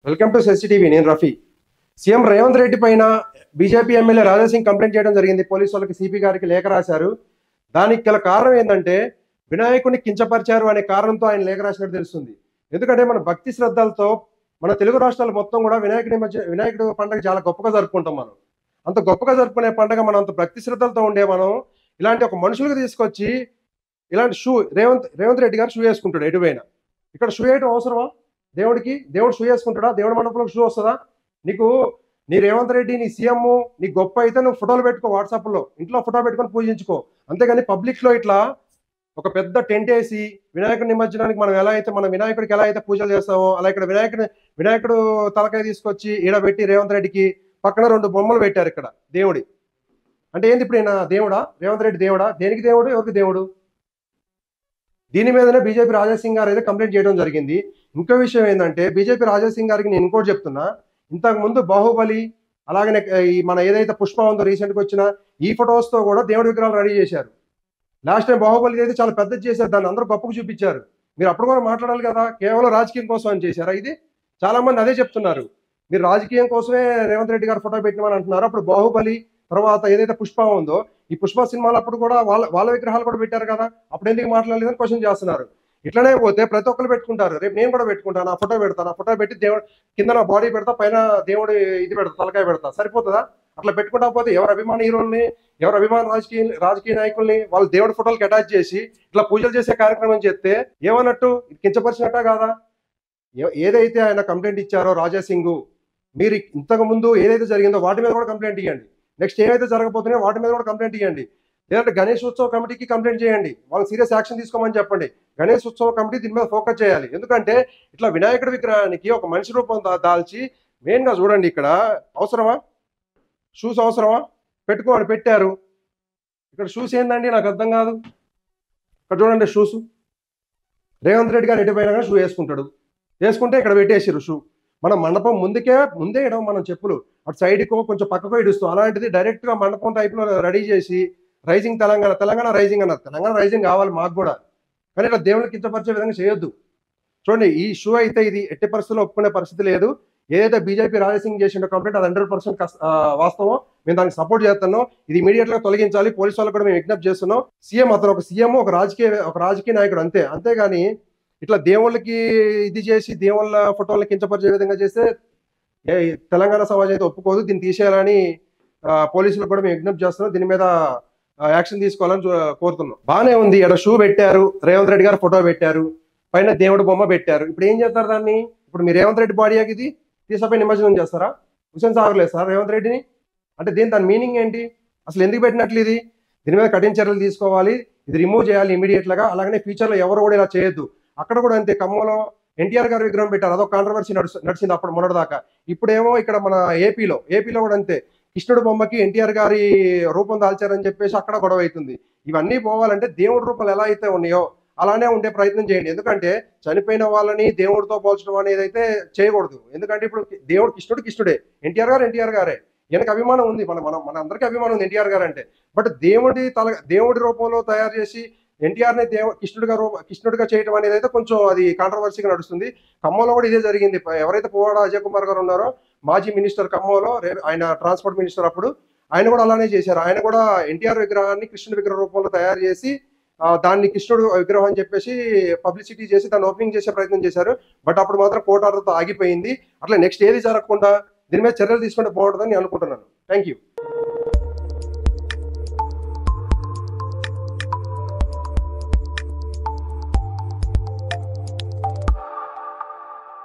Welcome to సెన్సిటీవీ. నేను Rafi. CM Revanth Reddy పైన BJP MLA Raja Singh complaint చేయడం జరిగింది. పోలీసు వాళ్ళకి, సిపి గారికి లేఖ రాశారు. దానికి గల కారణం ఏంటంటే వినాయకుడిని కించపరిచారు అనే కారణంతో ఆయన లేఖ రాసినట్టు తెలుస్తుంది. ఎందుకంటే మన భక్తి శ్రద్ధలతో మన తెలుగు రాష్ట్రాలు మొత్తం కూడా వినాయకుడు పండుగ చాలా గొప్పగా జరుపుకుంటాం. మనం అంత గొప్పగా జరుపుకునే పండుగ, మనం అంత భక్తి శ్రద్ధలతో ఉండే మనం ఇలాంటి ఒక మనుషులకు తీసుకొచ్చి ఇలాంటి రేవంత్ రెడ్డి గారు షూ వేసుకుంటాడు ఎటువైనా. ఇక్కడ షూ వేయడం అవసరమా? దేవుడు షూ వేసుకుంటాడా? దేవుడి మండపంలో షూ వస్తుందా? నీ రేవంత్ రెడ్డి, నీ సీఎం, నీ గొప్ప అయితే నువ్వు ఫోటోలు పెట్టుకో, వాట్సాప్లో ఇంట్లో ఫోటో పెట్టుకొని పూజించుకో. అంతేగాని పబ్లిక్లో ఇట్లా ఒక పెద్ద టెంట్ వేసి వినాయకుడి నిమజ్జనానికి మన వినాయకుడికి ఎలా అయితే పూజలు చేస్తామో అలా ఇక్కడ వినాయకుడు తలకాయ తీసుకొచ్చి ఈడబెట్టి రేవంత్ రెడ్డికి పక్కన 2 బొమ్మలు పెట్టారు ఇక్కడ దేవుడి. అంటే ఏంది ఇప్పుడు ఈయన దేవుడా? రేవంత్ రెడ్డి దేవుడా? దేనికి దేవుడు? ఎవరికి దేవుడు? దీని మీదనే బీజేపీ రాజాసింగ్ గారు అయితే కంప్లైంట్ చేయడం జరిగింది. ఇంకో విషయం ఏంటంటే బీజేపీ రాజాసింగ్ గారికి నేను ఇంకోటి చెప్తున్నా. ఇంతకు ముందు బాహుబలి, అలాగనే ఈ మన ఏదైతే పుష్ప ఉందో రీసెంట్గా వచ్చిన ఈ ఫొటోస్తో కూడా దేవుడి విగ్రహాలు రెడీ చేశారు. లాస్ట్ టైం బాహుబలి అయితే చాలా పెద్దది చేశారు, దాన్ని అందరూ గొప్పకు చూపించారు. మీరు అప్పుడు కూడా మాట్లాడాలి కదా, కేవలం రాజకీయం కోసం అని చేశారా? ఇది చాలా మంది అదే చెప్తున్నారు. మీరు రాజకీయం కోసమే రేవంత్ రెడ్డి గారు ఫోటో పెట్టినమని అంటున్నారు. అప్పుడు బాహుబలి తర్వాత ఏదైతే పుష్ప ఉందో ఈ పుష్ప సినిమాలు అప్పుడు కూడా వాళ్ళ విగ్రహాలు కూడా పెట్టారు కదా, అప్పుడు ఎందుకు మాట్లాడలేదని క్వశ్చన్ చేస్తున్నారు. ఇట్లనే పోతే ప్రతి ఒక్కరు పెట్టుకుంటారు. రేపు నేను కూడా పెట్టుకుంటాను, ఆ ఫోటో పెడతాను. ఆ ఫోటో పెట్టి దేవుడు కింద నా బాడీ పెడతా, పైన దేవుడు ఇది పెడతా, తలకాయ పెడతా. సరిపోతుందా? అట్లా పెట్టుకుంటా పోతే ఎవరు అభిమాన హీరోల్ని, ఎవరు అభిమాన రాజకీయ నాయకుల్ని వాళ్ళు దేవుడి ఫోటోలకి అటాచ్ చేసి ఇట్లా పూజలు చేసే కార్యక్రమం చేస్తే ఏమన్నట్టు? కించపరిచినట్టా కాదా? ఏదైతే ఆయన కంప్లైంట్ ఇచ్చారో రాజాసింగ్, మీరు ఇంతకు ముందు ఏదైతే జరిగిందో వాటి మీద కూడా కంప్లైంట్ ఇవ్వండి. నెక్స్ట్ ఏమైతే జరగబోతున్నాయో వాటి మీద కూడా కంప్లైంట్ ఇవ్వండి. లేదంటే గణేష్ ఉత్సవ కమిటీకి కంప్లైంట్ చేయండి, వాళ్ళు సీరియస్ యాక్షన్ తీసుకోమని చెప్పండి. గణేష్ ఉత్సవ కమిటీ దీని మీద ఫోకస్ చేయాలి. ఎందుకంటే ఇట్లా వినాయకుడి విగ్రహానికి ఒక మనిషి రూపం దాల్చి మెయిన్గా చూడండి, ఇక్కడ అవసరమా? షూస్ అవసరమా? పెట్టుకోవాలి, పెట్టారు. ఇక్కడ షూస్ ఏందండి నాకు అర్థం కాదు. ఇక్కడ చూడండి షూస్. రేవంత్ రెడ్డి గారు ఎటుపోయినా కానీ షూ వేసుకుంటాడు. వేసుకుంటే ఇక్కడ పెట్టేసారు షూ. మనం మండపం ముందే ఇడవం మనం చెప్పులు, అటు సైడ్కో కొంచెం పక్కకో ఇడుస్తాం. అలాంటిది డైరెక్ట్గా మండపం టైప్లో రెడీ చేసి రైజింగ్ తెలంగాణ రైజింగ్ అన్నారు. తెలంగాణ రైజింగ్ కావాలి మాకు కూడా, కానీ ఇట్లా దేవుళ్ళకి కించపరిచే విధంగా చేయొద్దు. చూడండి, ఈ షూ అయితే ఇది ఎట్టి పరిస్థితుల్లో ఒప్పుకునే పరిస్థితి లేదు. ఏదైతే బీజేపీ రాజాసింగ్ చేసిండో కంప్లైంట్ అది 100% వాస్తవం. మేము దానికి సపోర్ట్ చేస్తున్నాం. ఇది ఇమీడియట్ గా తొలగించాలి. పోలీసు వాళ్ళకి కూడా మేము విజ్ఞప్తి చేస్తున్నాం. అతను ఒక సీఎం, ఒక రాజకీయ నాయకుడు అంతే. అంతేగాని ఇట్లా దేవుళ్ళకి ఇది చేసి దేవుళ్ళ ఫోటోలను కించపరిచే విధంగా చేస్తే తెలంగాణ సమాజం అయితే ఒప్పుకోదు. దీన్ని తీసేయాలని పోలీసులకు కూడా మేము విజ్ఞప్తి చేస్తున్నాం. దీని మీద యాక్షన్ తీసుకోవాలని కోరుతున్నాం. బాగానే ఉంది, ఇక్కడ షూ పెట్టారు, రేవంత్ రెడ్డి గారు ఫోటో పెట్టారు, పైన దేవుడి బొమ్మ పెట్టారు. ఇప్పుడు ఏం చేస్తారు దాన్ని? ఇప్పుడు మీ రేవంత్ రెడ్డి బాడీకి ఇది తీసుకుపోయి నిమజ్జనం చేస్తారా? హుసేన్ సాగర్ లేదు సార్ రేవంత్ రెడ్డిని అంటే దాని మీనింగ్ ఏంటి? అసలు ఎందుకు పెట్టినట్లు ఇది? దీని మీద కఠిన చర్యలు తీసుకోవాలి. ఇది రిమూవ్ చేయాలి ఇమీడియట్ గా. అలాగనే ఫ్యూచర్ లో ఎవరు కూడా ఇలా చేయొద్దు. అక్కడ కూడా అంతే, ఖమ్మంలో ఎన్టీఆర్ గారి విగ్రహం పెట్టారు, అదొక కాంట్రవర్సీ నడిచింది అప్పుడు మొన్నటిదాకా. ఇప్పుడేమో ఇక్కడ మన ఏపీలో కూడా అంతే, కృష్ణుడు బొమ్మకి ఎన్టీఆర్ గారి రూపం దాల్చారని చెప్పేసి అక్కడ గొడవ అవుతుంది. ఇవన్నీ పోవాలంటే దేవుడి రూపాలు ఎలా అయితే ఉన్నాయో అలానే ఉండే ప్రయత్నం చేయండి. ఎందుకంటే చనిపోయిన వాళ్ళని దేవుడితో పోల్చడం అనేది అయితే చేయకూడదు. ఎందుకంటే ఇప్పుడు దేవుడు కృష్ణుడే, ఎన్టీఆర్ గారే. ఈయనకు అభిమానం ఉంది, మన అందరికీ అభిమానం ఉంది ఎన్టీఆర్ గారు అంటే. బట్ దేవుడి రూపంలో తయారు చేసి ఎన్టీఆర్ని కృష్ణుడిగా చేయడం అనేది అయితే కొంచెం అది కాంట్రవర్సీగా నడుస్తుంది. ఖమ్మంలో కూడా ఇదే జరిగింది. ఎవరైతే పువ్వాడ అజయ్ కుమార్ గారు ఉన్నారో, మాజీ మినిస్టర్ ఖమ్మంలో, ఆయన ట్రాన్స్పోర్ట్ మినిస్టర్, అప్పుడు ఆయన కూడా అలానే చేశారు. ఆయన కూడా ఎన్టీఆర్ విగ్రహాన్ని కృష్ణుడి విగ్రహ రూపంలో తయారు చేసి దాన్ని కృష్ణుడు విగ్రహం అని చెప్పేసి పబ్లిసిటీ చేసి దాన్ని ఓపెనింగ్ చేసే ప్రయత్నం చేశారు. బట్ అప్పుడు మాత్రం కోర్టు ఆర్డర్తో ఆగిపోయింది. అట్లా నెక్స్ట్ ఏది జరగకుండా దీని మీద చర్యలు తీసుకుంటే బాగుంటుందని నేను అనుకుంటున్నాను. Thank you.